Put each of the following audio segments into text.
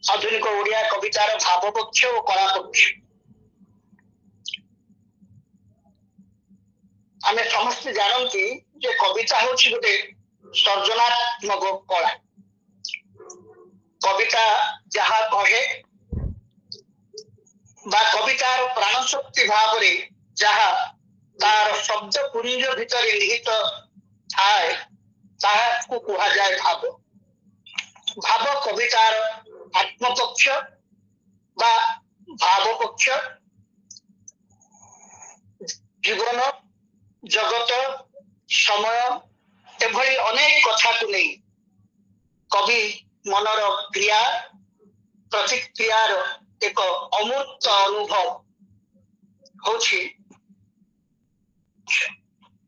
आधुनिक ओडिया कवितार भाव पक्ष और कला पक्ष आम समस्ते जानती जे कविता हूँ गोटे सर्जनात्मक कला। कविता जहा कहे बा कवितार प्राणशक्ति भाव जहा तार शब्द पुंज भितर निहित थाए ताहाकु कुहा जाए भाव। भाव कवितार आत्मपक्ष बा भाव पक्ष जीवन जगत समय एभली अनेक कथा को नहीं कवि मनर क्रिया प्रतिक्रियार एक अमूर्त अनुभव होछि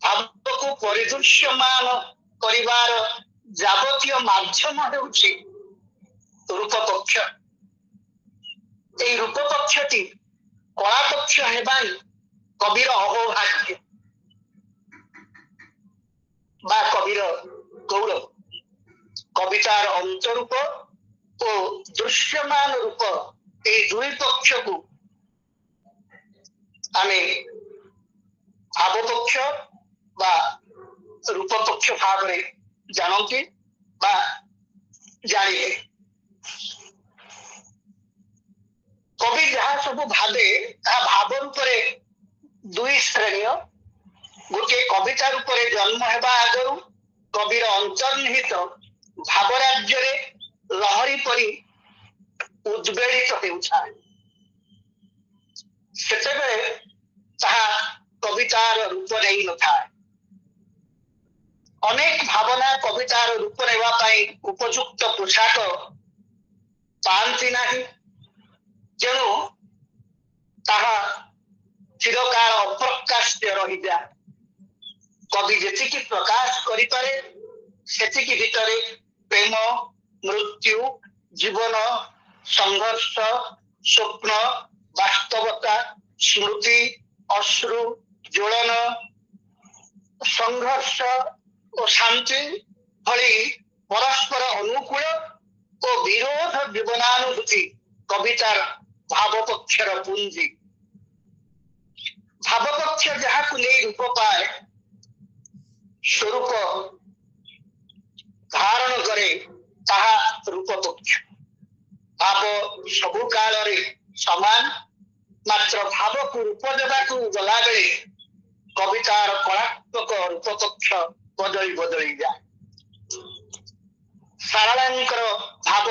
भाव को परिदृश्यमान करिवार जावतीय माध्यम हेउछि रूप पक्ष। रूप पक्षटी कला पक्ष हेबाई कविर अहोभाग्य बा कविर गौरव। कवितार अंतरूप और दृश्यमान रूप ए दुई पक्ष को आमे भाव पक्ष बा रूप पक्ष भाव जानती बा जानिले। कवि जहाँ सब भावे भाव रूप दुई श्रेणी गोटे कविता रूप जन्म हेबा आगु कविर अंतर्निहित भाव राज्य लहरी परी उद्वेलित होउछाए सेतेबेले ताहा कवितार रूप नहीं नथाए। अनेक भावना कवितार रूप नेवा पाई उपयुक्त पोशाक पांति नाही जेणु ताहा चिरकाल अप्रकाश्य रही जाए। कवि जेतिकी प्रकाश करि पारे सेतिकी भितरे प्रेम मृत्यु जीवन संघर्ष स्वप्न वास्तवता स्मृति अश्रु ज्वलन संघर्ष और शांति भली परस्पर अनुकूल और विरोध जीवनानुभूति कवितार भाव पक्षर पुंजी। भाव पक्ष जहाँ को नहीं रूप पाए स्वरूप धारण करे ताहा रूप पक्ष। भाव सबु काल समान मात्र भाव को रूप देवा गला बेले कवितार कलात्मक रूप पक्ष बदली बदली जाए। सारांकर भाव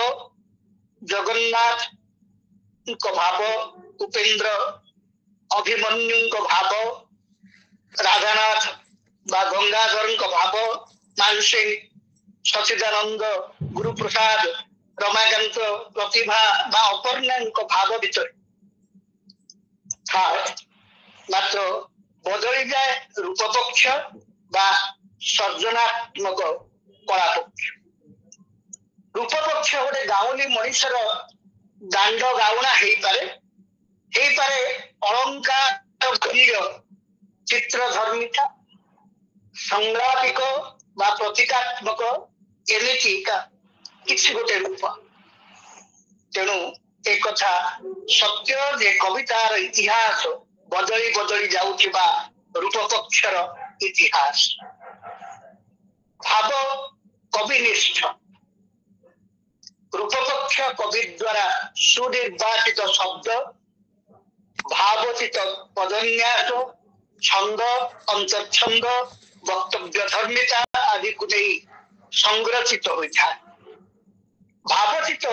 जगन्नाथ भाव उपेन्द्र अभिमन्यु भाव राधानाथ बा गंगाधर भाव मानसी सचिदानंद गुरुप्रसाद रमाकांत प्रतिभा बा अपर्णा भाव भीतर मात्र बदली जाए रूप पक्ष बा सर्जनात्मक कला पक्ष। रूप पक्ष गोटे गाउली मनीषर दांड गाउणा हे पारे अलंकार चित्र धर्मिका संग्राफिक बा प्रतीकात्मक एमितिका किसी गोटे रूप। तेणु एक कथा सत्य जे कवितार इतिहास बदली बदली जाउथिबा रूप पक्षर इतिहास। भाव कविनिष्ठ रूप पक्ष कवि द्वारा सुनिर्वाचित शब्द भावचित पदन्यास छंद अंतर्छंद वक्तव्य धर्मिता आदि को नहीं संरचित होता है। भावचित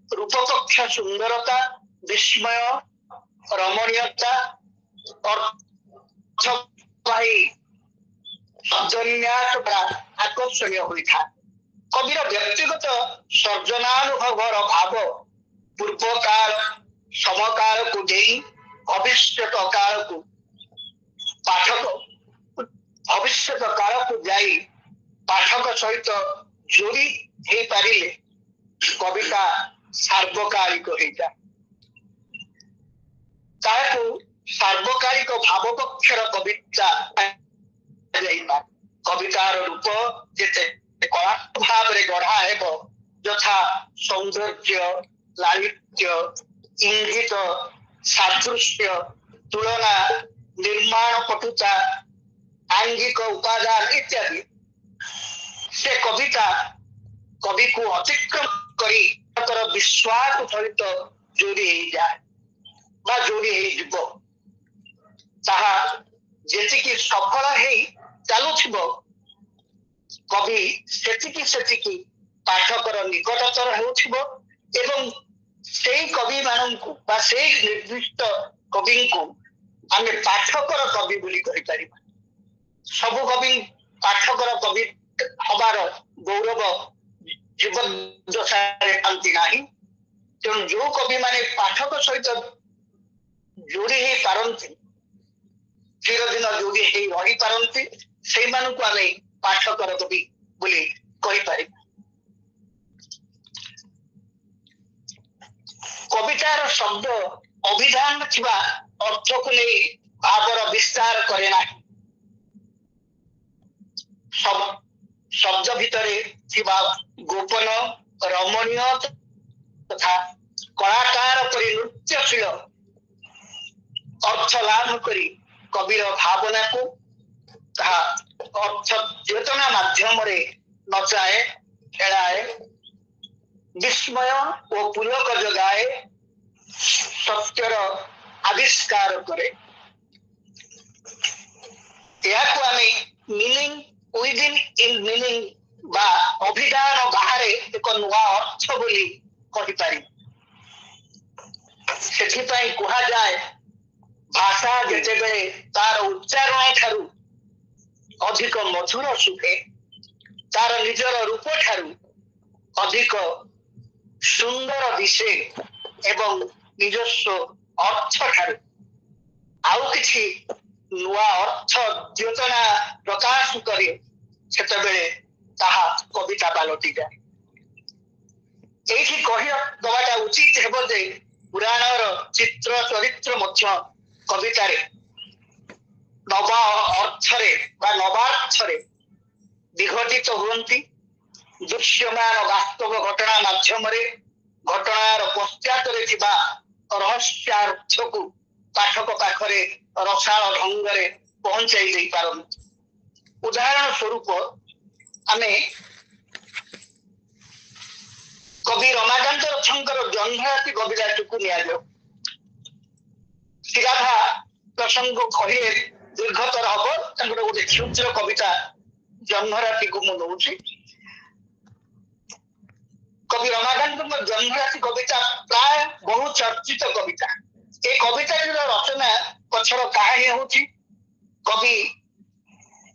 रूप पक्ष सुंदरता विस्मय रमणीयता आकर्षणीय होता है। कविर व्यक्तिगत सर्जनानुभवर भाव पूर्व काल समकाल को नहीं भविष्य काल को पाठक भविष्य काल को जाई पाठक सहित जोड़ी हो पारे कविता सार्वकालिक हो जाए। सार्वकालिक भाव पक्षर कविता कवितार रूप जिते कला भाव गढ़ा हेब यथा सौंदर्य लालित्य इंगित सादृश्य तुलना निर्माण पटुता आंगिक उपादान इत्यादि से कविता कवि को अतिक्रम करी विश्वास सहित जोड़ी जाए जोड़ी जी सफल चलुथिबो कवि सेतिकी पाठकर निकटतर हेउथिबो एवं सेई कवि माननकु बा सेई निर्दिष्ट कवि को आमे पाठकर कवि बोली कहि परिबा सबु कवि पाठकर कवि हबार गौरव जीवन दशारे पांति नाही तेणु जो कवि माने पाठक सहित जोड़ी ही पारंती चिरदिन जोड़ी ही रही पारंती से मानकु आमे पाठकर कवि बोली कहि परिबा कवितार शब्द अभिधान थिबा अर्थ को नहीं भावर विस्तार करे ना शब्द भितरे थिबा गोपन रमणीय तथा कलाकार परि नृत्यशील अर्थ लाभ करी कविर भावना को अर्थ चेतना माध्यम नचाए खेलाए विस्मय और पुलक जगाए सत्यर आविष्कार करे मीनिंग विदिन इन मीनिंग बा अभिधान बाहर एक नुआ अर्थ बोली कहि पारि सेठिपाई कुहा जाए भाषा जेतेबेले तार उच्चारण ठारू अधिक मधुर सुखे तार निजर रूप ठारू अधिक सुंदर दिशे एवं निजस्व अर्थ ठारू आउ किछि नुआ अर्थ चेतना प्रकाश करे सेतेबेले ताहा कविता पालटी जाए एठी कहि दबाटा उचित हेबो जे पुराणर चित्र चरित्र मध्य कवितारे नवा अर्थरे बा नवार्थरे विघटित हुअन्ति दृश्यमान वास्तव घटना माध्यम घटनार पश्चात रहस्यार्थ को पाठक पाखरे रसाल ढंग पहुंचाई दे पारंती उदाहरण स्वरूप आमे कवि रमाकांत रथंकर जन्मराति कविताटी को निया जाऊ सिराधा प्रसंग कहिले दीर्घतर हम गोटे क्षुद्र कविता जन्मराति को मु नौछि कवि रमाकांत जन्मराति कविता प्राय बहु चर्चित कविता ए कविता रचना पछर कहानी होछि कवि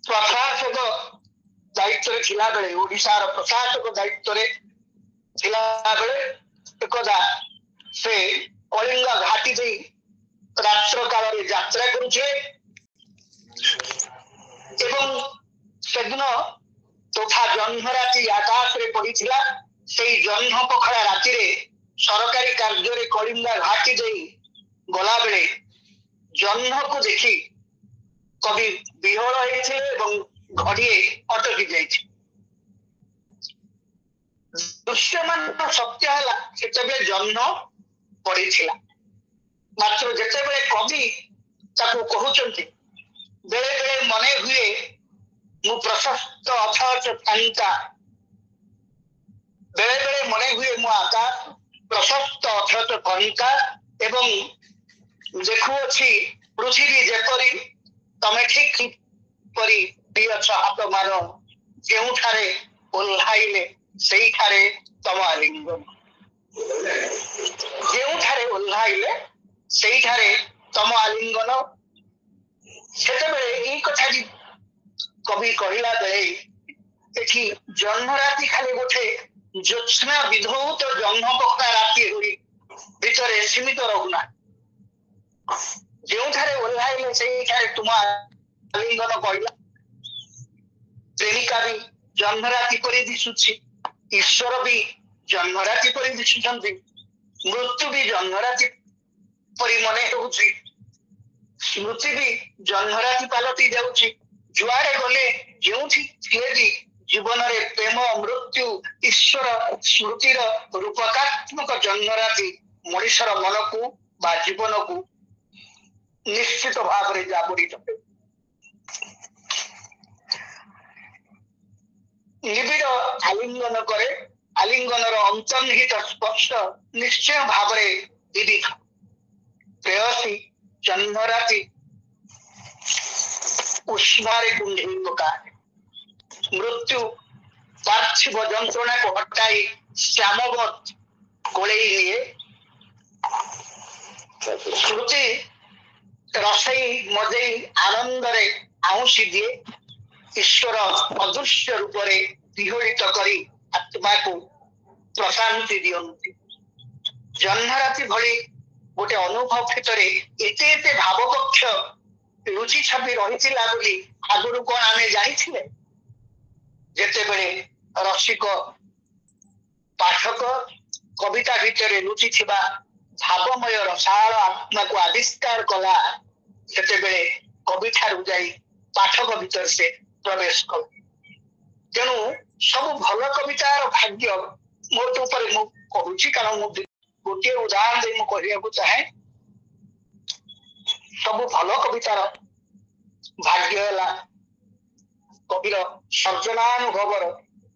प्रशासक दायित्व थिला बेले ओडिशार प्रशासक दायित्व थिला बेले एकदा से कलिंग घाटी दे रात्र काल यात्रा करुछे एवं सेदिन तथा जन्मराति आकाश रे पड़ीथिला सेई जन्म पखड़ा राति रे सरकारी कार्य रे कलिंगा घाटी दे गला बेले जन्म को देखी कवि विहल होइछे एवं घड़िए अटकी जाइछे दृश्यमान सत्य है सेतेबेले जन्म पड़ीथिला मात्र जेतेबेले कवि ताको कहउचंती बेले बेले मने हुए मु प्रशस्त अथाच फांका बेले बेले मने हुए मु आकाश प्रशस्त अथाच फांका एवं देखुअछि पृथ्वी जेपरी तमे ठीक परी दियछ हाथ मारो जेउठारे ओल्हाइले सेई ठारे तम आलिंगन जेउठारे ओल्हाइले सेई ठारे तम आलिंगन सेतेबेले एई कथा कवि कहिला बेले एठी जन्मराति खाली गोटे ज्योत्स्ना विधौत जन्म पखड़ा राति होई भितरे सीमित रहुना जेउठारे ओल्हाइले सेई ठारे तुम आलिंगन कहिला प्रेमिका भी जन्मराति परि दिसुछि ईश्वर भी जन्मराति परि दिसुछन्ति मृत्यु भी जन्मराति परि मने होउछि स्मृति भी जन्मराति पालटी जाउछि जुआड़े गले जेउठी थिए भी जीवन में प्रेम मृत्यु ईश्वर स्मृतिर रूपकात्मक जन्मराशि मनुष्यर मन को बा जीवन को निश्चित भाव में जागृत निबिड़ आलिंगन करे आलिंगन अंतर्निहित स्पर्श निश्चय भाव में विदित प्रेयसी जन्मराशि उष्मारे कुंडली पकाए मृत्यु पार्थिव जंत्रणा को हटाई श्यामवत कोले लिए स्मृति रसई मजई आनंद रे आउसी दिए ईश्वर अदृश्य रूप से विहोलित करी आत्मा को प्रशांति दियंती जन्मराति भली गोटे अनुभव भितर एते एते भावपक्ष रुचि छवि रही आगुरी कौन आम जानी जेतेबेले रसिक पाठक कविता भितर लुचि भावमय रसाल आत्मा को आविष्कार कला सेतेबेले कवि ठारू जाई पाठक भीतर से प्रवेश कल तेणु सब भल कवितार भाग्य मोट ऊपर मु कहूची कारण मु गोटे उदाहरण दे मु कहलिया चाहे सब भल कवितार भाग्य है कविर सर्जनानुभवर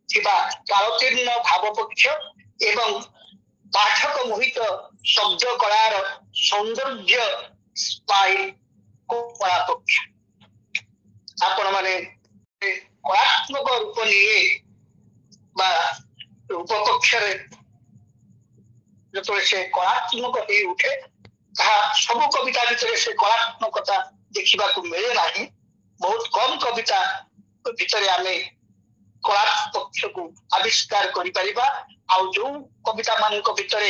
कालतीर्ण भावपक्ष एवं पाठक मोहित शब्द कलार सौंदर्य कलापक्ष आपण माने कलात्मक रूप लिए रूप पक्ष जो से कलात्मक हो उठे सब कविता भितर से कलात्मकता देखा मिले ना बहुत कम कविता भितर आम कला पक्ष को आविष्कार करिपरिबा आउ जो कविता मान भितर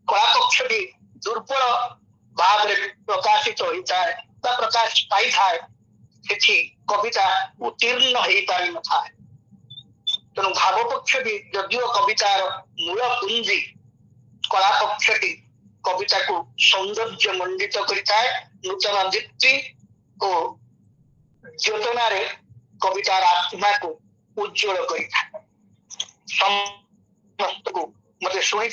कला पक्ष भी दुर्बल भाव में प्रकाशित होता है प्रकाश पाई थाए कविता उत्तीर्ण हो पारि न था तेणु भाव पक्ष भी जदिव कवितार मूल पुंजी कला पक्ष कविता को सौंदर्य मंडित करता है नूतन दीप्ति और चेतना रे कवितार आत्मा को उज्जवल करता है समस्त को मते सुनी